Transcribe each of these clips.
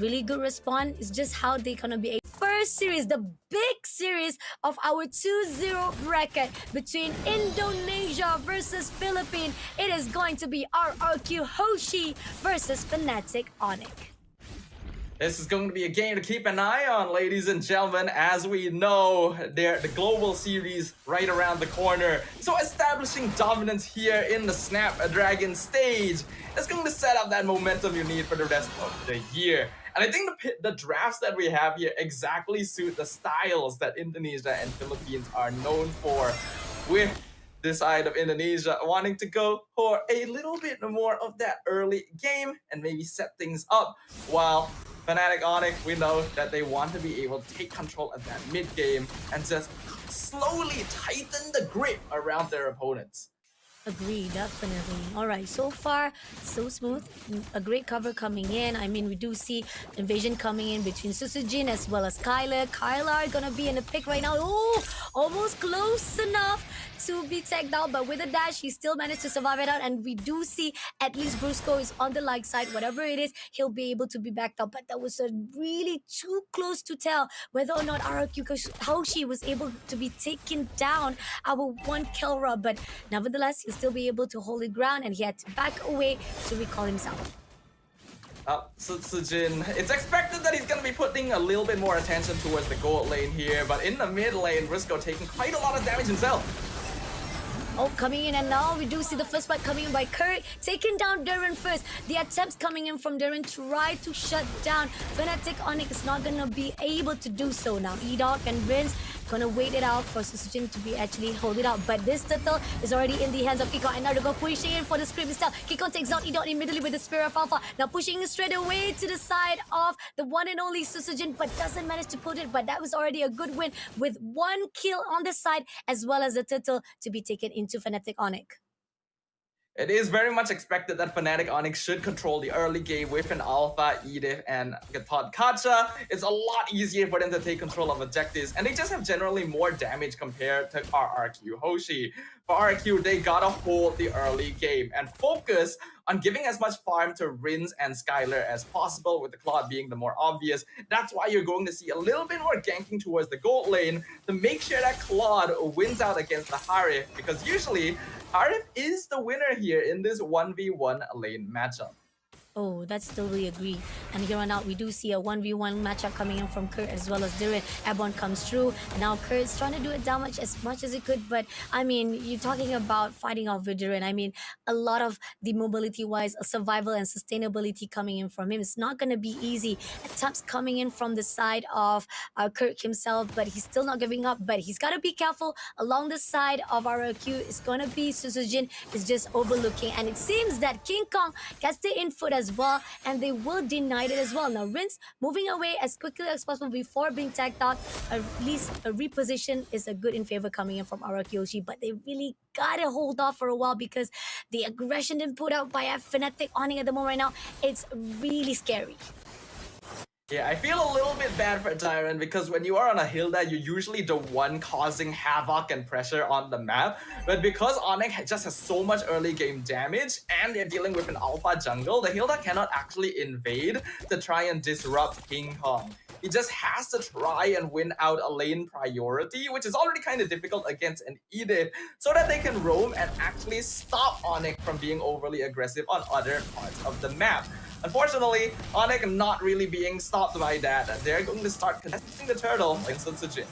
really good response. It's just how they gonna be a first series, the big series of our 2-0 bracket between Indonesia versus Philippines. It is going to be RRQ Hoshi versus Fnatic Onyx. This is going to be a game to keep an eye on, ladies and gentlemen. As we know, the global series right around the corner. So establishing dominance here in the Snapdragon stage is going to set up that momentum you need for the rest of the year. And I think the drafts that we have here exactly suit the styles that Indonesia and Philippines are known for, with this side of Indonesia wanting to go for a little bit more of that early game and maybe set things up, while Fnatic Onyx, we know that they want to be able to take control of that mid game and just slowly tighten the grip around their opponents. Agree, definitely. All right, so far, so smooth. A great cover coming in. I mean, we do see invasion coming in between Susujin as well as Skylar. Skylar gonna be in the pick right now. Oh, almost close enough to be tagged out, but with a dash, he still managed to survive it out. And we do see at least Brusco is on the light side. Whatever it is, he'll be able to be backed up. But that was a really too close to tell whether or not RRQ Hoshi was able to be taken down our one kelra. But nevertheless, he'll still be able to hold his ground, and he had to back away to recall himself. Sujin, it's expected that he's going to be putting a little bit more attention towards the gold lane here, but in the mid lane, Briscoe taking quite a lot of damage himself. Oh, coming in, and now we do see the first fight coming in by Kurt, taking down Darren first. The attempts coming in from Darren try to shut down Fnatic Onyx is not gonna be able to do so now. E-Dog and Vince gonna wait it out for Susujin to be actually hold it out, but this turtle is already in the hands of Kikon, and now they're pushing in for the script itself. Kikon takes out E-Dog immediately with the Spear of Alpha, now pushing straight away to the side of the one and only Susujin, but doesn't manage to put it. But that was already a good win with one kill on the side, as well as the turtle to be taken into Fnatic Onyx. It is very much expected that Fnatic Onyx should control the early game with an Alpha, Edith, and Gatot Kacha. It's a lot easier for them to take control of objectives, and they just have generally more damage compared to RRQ Hoshi. For RRQ, they gotta hold the early game and focus on giving as much farm to Rins and Skylar as possible, with the Claude being the more obvious. That's why you're going to see a little bit more ganking towards the gold lane to make sure that Claude wins out against the Harith, because usually Harith is the winner here in this 1v1 lane matchup. Oh, that's totally agree. And here on out, we do see a 1v1 matchup coming in from Kurt as well as Darren. Airborne comes through, and now Kurt's trying to do it damage as much as he could. But I mean, you're talking about fighting off with Darren. I mean, a lot of the mobility-wise, survival and sustainability coming in from him. It's not going to be easy. Attempts coming in from the side of Kurt himself, but he's still not giving up. But he's got to be careful. Along the side of RRQ, it's going to be Susujin is just overlooking. And it seems that King Kong gets the input as well, and they will deny it as well. Now Rinse moving away as quickly as possible before being tagged out. At least a reposition is a good in favor coming in from RRQ Hoshi, but they really gotta hold off for a while because the aggression being put out by Fnatic Onyx at the moment right now, it's really scary. Yeah, I feel a little bit bad for Tyrant, because when you are on a Hilda, you're usually the one causing havoc and pressure on the map. But because Onyx just has so much early game damage and they're dealing with an alpha jungle, the Hilda cannot actually invade to try and disrupt King Kong. He just has to try and win out a lane priority, which is already kind of difficult against an Edith, so that they can roam and actually stop Onyx from being overly aggressive on other parts of the map. Unfortunately, Onyx not really being stopped by that. They're going to start contesting the turtle against Sunsujin.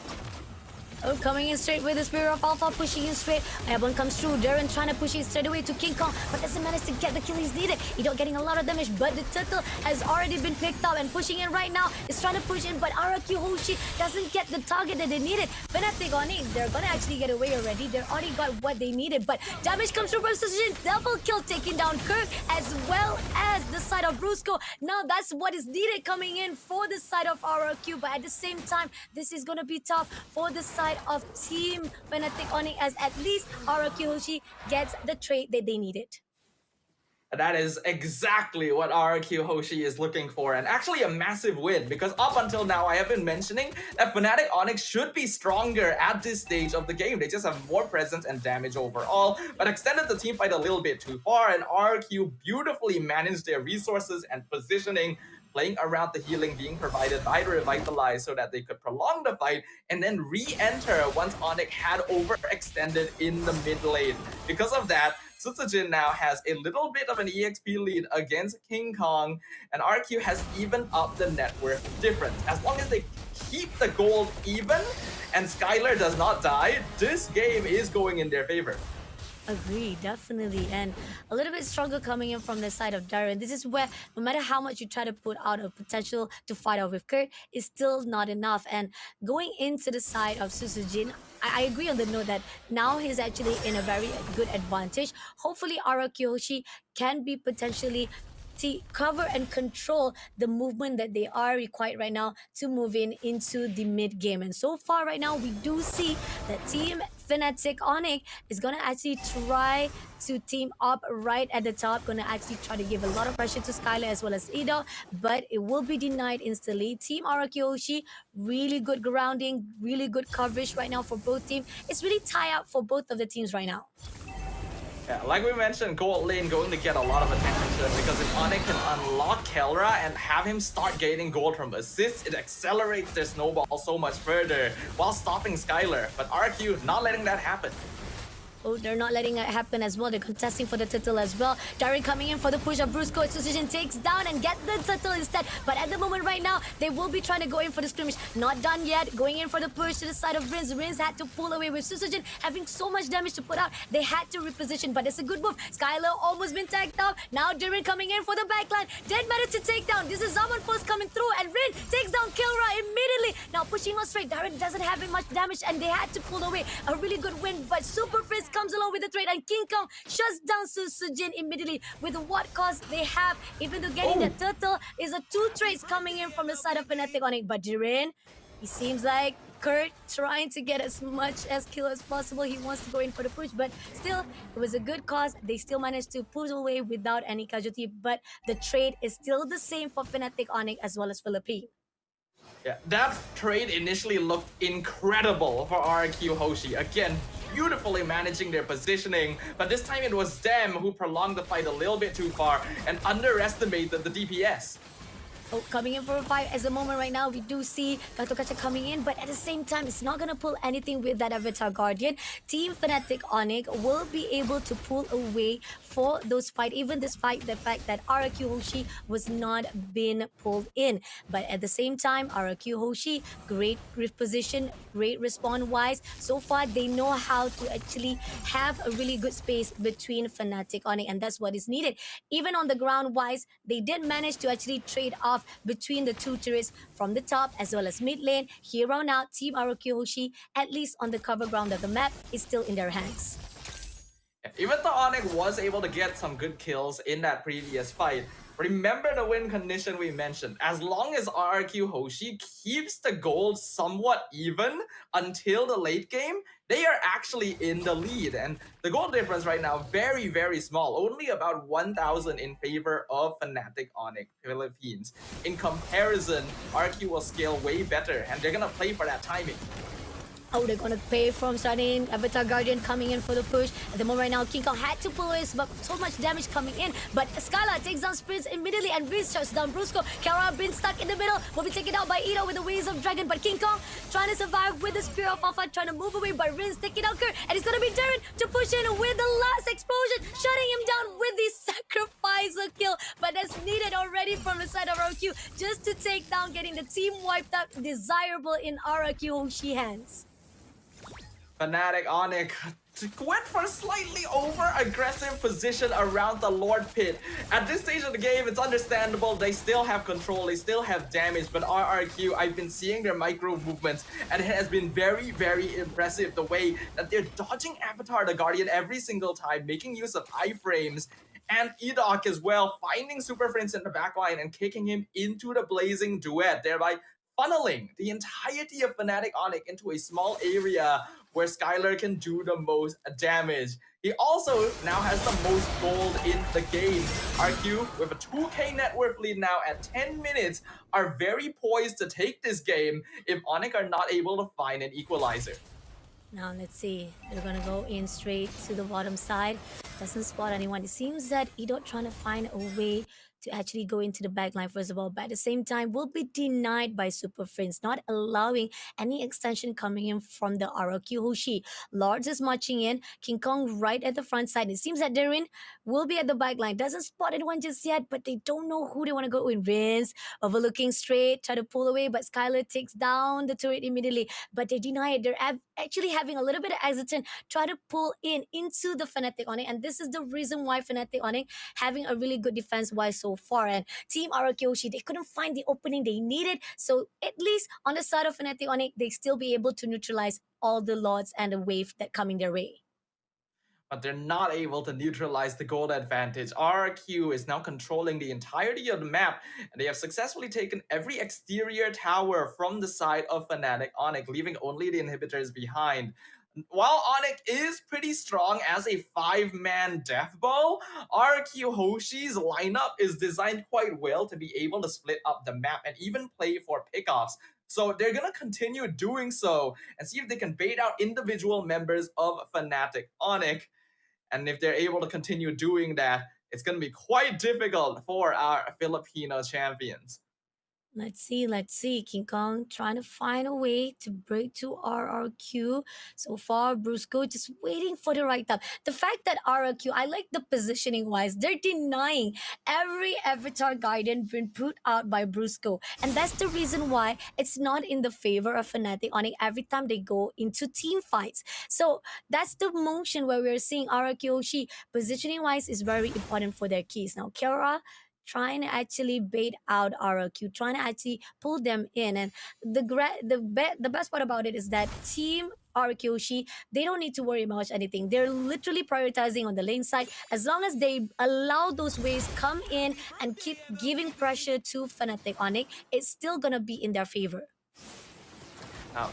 Oh, coming in straight with the Spear of Alpha, pushing in straight. Airborne comes through. Darren trying to push it straight away to King Kong, but doesn't manage to get the kill he's needed. He's not getting a lot of damage, but the turtle has already been picked up and pushing in right now. Is trying to push in, but RRQ Hoshi doesn't get the target that they needed. Fnatic Onyx, they're gonna actually get away already. They already got what they needed, but damage comes through from Susujin. Double kill taking down Kirk as well as the side of Brusco. Now that's what is needed coming in for the side of RRQ, but at the same time, this is gonna be tough for the side of Team Fnatic Onyx, as at least RRQ Hoshi gets the trade that they needed. That is exactly what RRQ Hoshi is looking for, and actually a massive win, because up until now I have been mentioning that Fnatic Onyx should be stronger at this stage of the game. They just have more presence and damage overall, but extended the team fight a little bit too far, and RRQ beautifully managed their resources and positioning playing around the healing being provided by the Revitalize so that they could prolong the fight and then re-enter once Onyx had overextended in the mid lane. Because of that, Sutsujin now has a little bit of an EXP lead against King Kong, and RQ has evened up the net worth difference. As long as they keep the gold even and Skylar does not die, this game is going in their favor. Agree, definitely. And a little bit stronger coming in from the side of Darren. This is where no matter how much you try to put out a potential to fight out with Kurt, it's still not enough. And going into the side of Susujin, I agree on the note that now he's actually in a very good advantage. Hopefully RRQ Hoshi can be potentially to cover and control the movement that they are required right now to move in into the mid game. And so far right now, we do see that Team Fnatic Onyx is going to actually try to team up right at the top, going to actually try to give a lot of pressure to Skylar as well as Ido, but it will be denied instantly. Team RRQ Hoshi, really good grounding, really good coverage right now for both teams. It's really tie up for both of the teams right now. Yeah, like we mentioned, gold lane going to get a lot of attention because if Onyx can unlock kelra and have him start gaining gold from assists, it accelerates their snowball so much further while stopping Skylar. But RQ not letting that happen. Oh, they're not letting it happen as well. They're contesting for the title as well. Darren coming in for the push of Brusco. Suspicion takes down and get the title instead. But at the moment right now, they will be trying to go in for the skirmish. Not done yet. Going in for the push to the side of Rins. Rins had to pull away with Suspicion having so much damage to put out. They had to reposition, but it's a good move. Skylar almost been tagged out. Now Darren coming in for the backline. Dead matter to take down. This is Zaman Force coming through and Rin takes down kelra immediately. Now pushing on straight. Darren doesn't have much damage and they had to pull away. A really good win, but Super Frizz comes along with the trade and King Kong shuts down Sujin immediately with what cost they have. Even though getting the turtle is a 2 trades coming in from the side of Fnatic on it. But Jiren, he seems like Kurt trying to get as much as kill as possible. He wants to go in for the push, but still, it was a good cause. They still managed to pull away without any casualty, but the trade is still the same for Fnatic Onyx as well as Philippine. Yeah, that trade initially looked incredible for RRQ Hoshi. Again, beautifully managing their positioning, but this time it was them who prolonged the fight a little bit too far and underestimated the DPS. Oh, coming in for a fight as a moment right now, we do see Katokacha coming in, but at the same time, it's not going to pull anything with that Avatar Guardian. Team Fnatic Onyx will be able to pull away for those fight, even despite the fact that RRQ Hoshi was not being pulled in. But at the same time, RRQ Hoshi, great position, great respawn-wise. So far, they know how to actually have a really good space between Fnatic Onyx, and that's what is needed. Even on the ground-wise, they did manage to actually trade off between the 2 turrets from the top as well as mid lane. Here on out, Team RRQ Hoshi, at least on the cover ground of the map, is still in their hands. Even though Onyx was able to get some good kills in that previous fight, remember the win condition we mentioned. As long as RRQ Hoshi keeps the gold somewhat even until the late game, they are actually in the lead. And the gold difference right now, very, very small. Only about 1,000 in favor of Fnatic Onyx Philippines. In comparison, RRQ will scale way better, and they're going to play for that timing. Oh, they're gonna pay from starting. Avatar Guardian coming in for the push. At the moment right now, King Kong had to pull his, but so much damage coming in. But Skylar takes down Sprints immediately and Riz shuts down Brusco. kelra been stuck in the middle, will be taken out by Ido with the Waves of Dragon. But King Kong trying to survive with the Spear of Alpha, trying to move away, but Riz taking out Kurt. And it's gonna be Darren to push in with the last explosion, shutting him down with the sacrificer kill. But that's needed already from the side of RRQ just to take down, getting the team wiped out. Desirable in RRQ Hoshi hands. Fnatic Onyx went for a slightly over-aggressive position around the Lord Pit. At this stage of the game, it's understandable. They still have control, they still have damage, but RRQ, I've been seeing their micro movements, and it has been very, very impressive the way that they're dodging Avatar the Guardian every single time, making use of iframes, and Edok as well, finding Super Prince in the backline and kicking him into the Blazing Duet, thereby funneling the entirety of Fnatic Onyx into a small area where Skylar can do the most damage. He also now has the most gold in the game. RQ, with a 2k net worth lead now at 10 minutes, are very poised to take this game if Onyx are not able to find an equalizer. Now let's see. They're gonna go in straight to the bottom side. Doesn't spot anyone. It seems that Ido trying to find a way to actually go into the backline first of all, but at the same time will be denied by Super Friends, not allowing any extension coming in from the RRQ Hoshi. Lords is marching in, King Kong right at the front side. It seems that Darren will be at the backline. Doesn't spot anyone just yet, but they don't know who they want to go in. Rins overlooking straight, try to pull away, but Skylar takes down the turret immediately. But they deny it. They're actually having a little bit of hesitant, try to pull in into the Fnatic Onyx, and this is the reason why Fnatic Onyx having a really good defense wise so far. And Team Arakyoshi, they couldn't find the opening they needed. So at least on the side of Fnatic Onyx, they still be able to neutralize all the lords and the wave that coming their way. But they're not able to neutralize the gold advantage. RRQ is now controlling the entirety of the map, and they have successfully taken every exterior tower from the side of Fnatic Onyx, leaving only the inhibitors behind. While Onyx is pretty strong as a 5-man death ball, RRQ Hoshi's lineup is designed quite well to be able to split up the map and even play for pickoffs. So they're gonna continue doing so and see if they can bait out individual members of Fnatic Onyx. And if they're able to continue doing that, it's going to be quite difficult for our Filipino champions. Let's see. King Kong trying to find a way to break to RRQ. So far, Brusco just waiting for the right time. The fact that RRQ, I like the positioning wise, they're denying every avatar guidance been put out by Brusco. And that's the reason why it's not in the favor of Fnatic Onyx every time they go into team fights. So that's the motion where we're seeing RRQ Hoshi positioning wise is very important for their keys. Now, kelra trying to actually bait out RRQ, trying to actually pull them in. And the best part about it is that Team RRQ, they don't need to worry about anything. They're literally prioritizing on the lane side. As long as they allow those waves come in and keep giving pressure to Fnatic Onyx, it's still gonna be in their favor.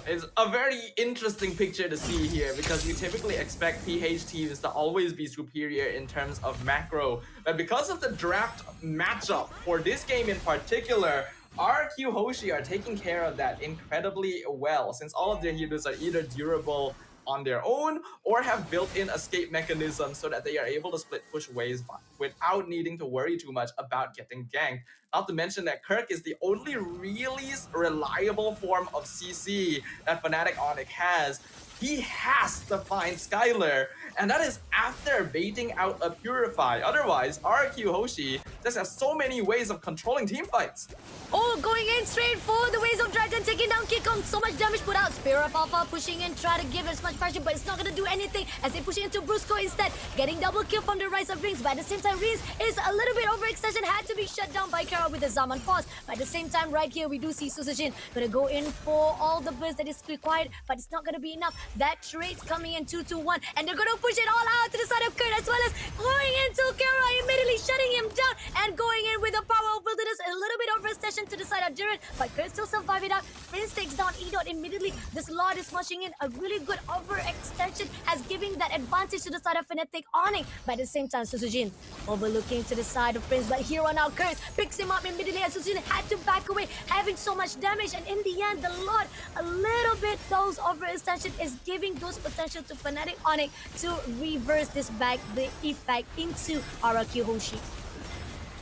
It's a very interesting picture to see here because we typically expect PH teams to always be superior in terms of macro. But because of the draft matchup for this game in particular, RRQ Hoshi are taking care of that incredibly well since all of their heroes are either durable on their own or have built-in escape mechanisms so that they are able to split push waves without needing to worry too much about getting ganked. Not to mention that Kirk is the only really reliable form of CC that Fnatic Onyx has. He has to find Skylar, and that is after baiting out a Purify. Otherwise, RRQ Hoshi just has so many ways of controlling team fights. Oh, going in straight for the Waves of Dragon, taking down King Kong. So much damage put out. Spear of Alpha pushing in, try to give as much pressure, but it's not going to do anything as they push into Brusco instead. Getting double kill from the Rise of Rings, but at the same time, Rings is a little bit overextension, had to be shut down by kelra with the Zaman Pause. But at the same time, right here, we do see Susujin going to go in for all the burst that is required, but it's not going to be enough. That trade's coming in 2-2-1, and they're going to push it all out to the side of Kurt, as well as going into kelra, immediately shutting him down, and going in with a power of wilderness, a little bit overextension to the side of Jiren, but Kurt still survive it out. Prince takes down E-Dot immediately. This Lord is pushing in a really good overextension, as giving that advantage to the side of Fnatic Onyx. But at the same time, Susujin overlooking to the side of Prince, but here on out, Kurt picks him up immediately as Susujin had to back away, having so much damage, and in the end, the Lord, a little bit those overextension is giving those potential to Fnatic Onyx to reverse this back, the effect into RRQ Hoshi.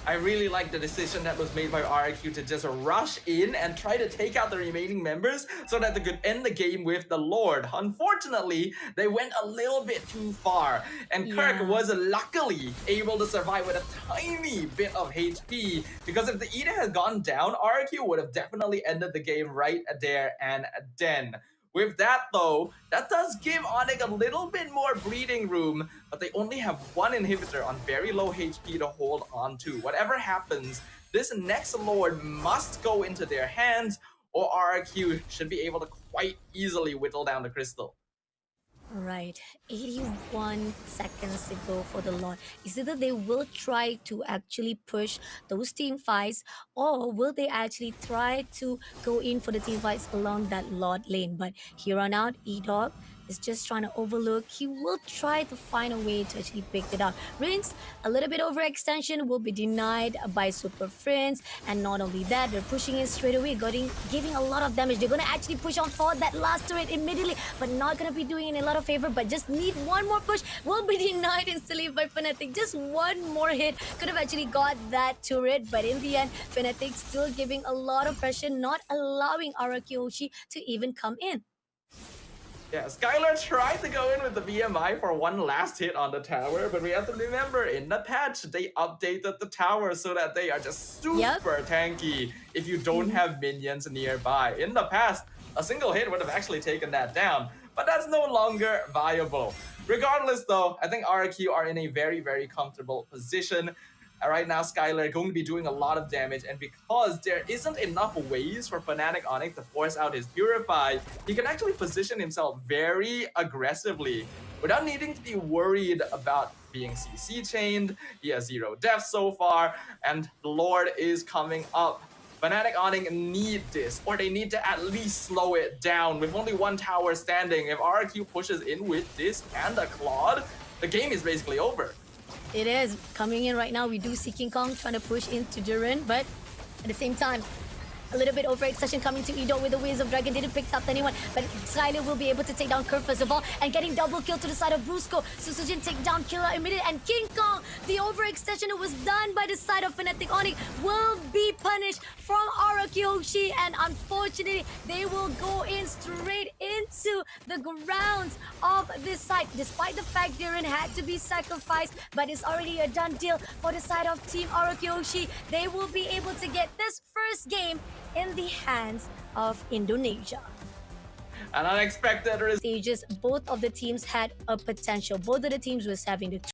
I really like the decision that was made by RRQ to just rush in and try to take out the remaining members so that they could end the game with the Lord. Unfortunately, they went a little bit too far, and Kirk was luckily able to survive with a tiny bit of HP, because if the Eden had gone down, RRQ would have definitely ended the game right there and then. With that though, that does give Onyx a little bit more breathing room, but they only have one inhibitor on very low HP to hold on to. Whatever happens, this next Lord must go into their hands, or RRQ should be able to quite easily whittle down the crystal. Right, 81 seconds to go for the Lord. Is it that they will try to actually push those team fights, or will they actually try to go in for the team fights along that Lord lane? But here on out, E-Dog is just trying to overlook. He will try to find a way to actually pick it up. Rinse, a little bit overextension will be denied by Super Friends. And not only that, they're pushing in straight away, giving a lot of damage. They're going to actually push on forward that last turret immediately, but not going to be doing it in a lot of favor. But just need one more push. Will be denied instantly by Fnatic. Just one more hit could have actually got that turret. But in the end, Fnatic still giving a lot of pressure, not allowing RRQ to even come in. Yeah, Skylar tried to go in with the BMI for one last hit on the tower, but we have to remember, in the patch, they updated the tower so that they are just super tanky if you don't have minions nearby. In the past, a single hit would have actually taken that down, but that's no longer viable. Regardless though, I think RRQ are in a very, very comfortable position. Right now, Skylar going to be doing a lot of damage, and because there isn't enough ways for Fnatic Onyx to force out his Purify, he can actually position himself very aggressively without needing to be worried about being CC chained. He has 0 deaths so far, and the Lord is coming up. Fnatic Onyx need this, or they need to at least slow it down. With only one tower standing, if RRQ pushes in with this and a Claude, the game is basically over. It is coming in right now. We do see King Kong trying to push into Durin, but at the same time, a little bit overextension coming to Edo with the Wings of Dragon. Didn't pick up anyone, but Skylar will be able to take down Kerr first of all, and getting double kill to the side of Brusco. Susujin take down Kelra immediately, and King Kong, the overextension that was done by the side of Fnatic Onyx, will be punished from RRQ, and unfortunately, they will go in straight into the grounds of this site. Despite the fact Durin had to be sacrificed, but it's already a done deal for the side of Team RRQ. They will be able to get this first game in the hands of Indonesia. An unexpected Stages, both of the teams had a potential. Both of the teams was having the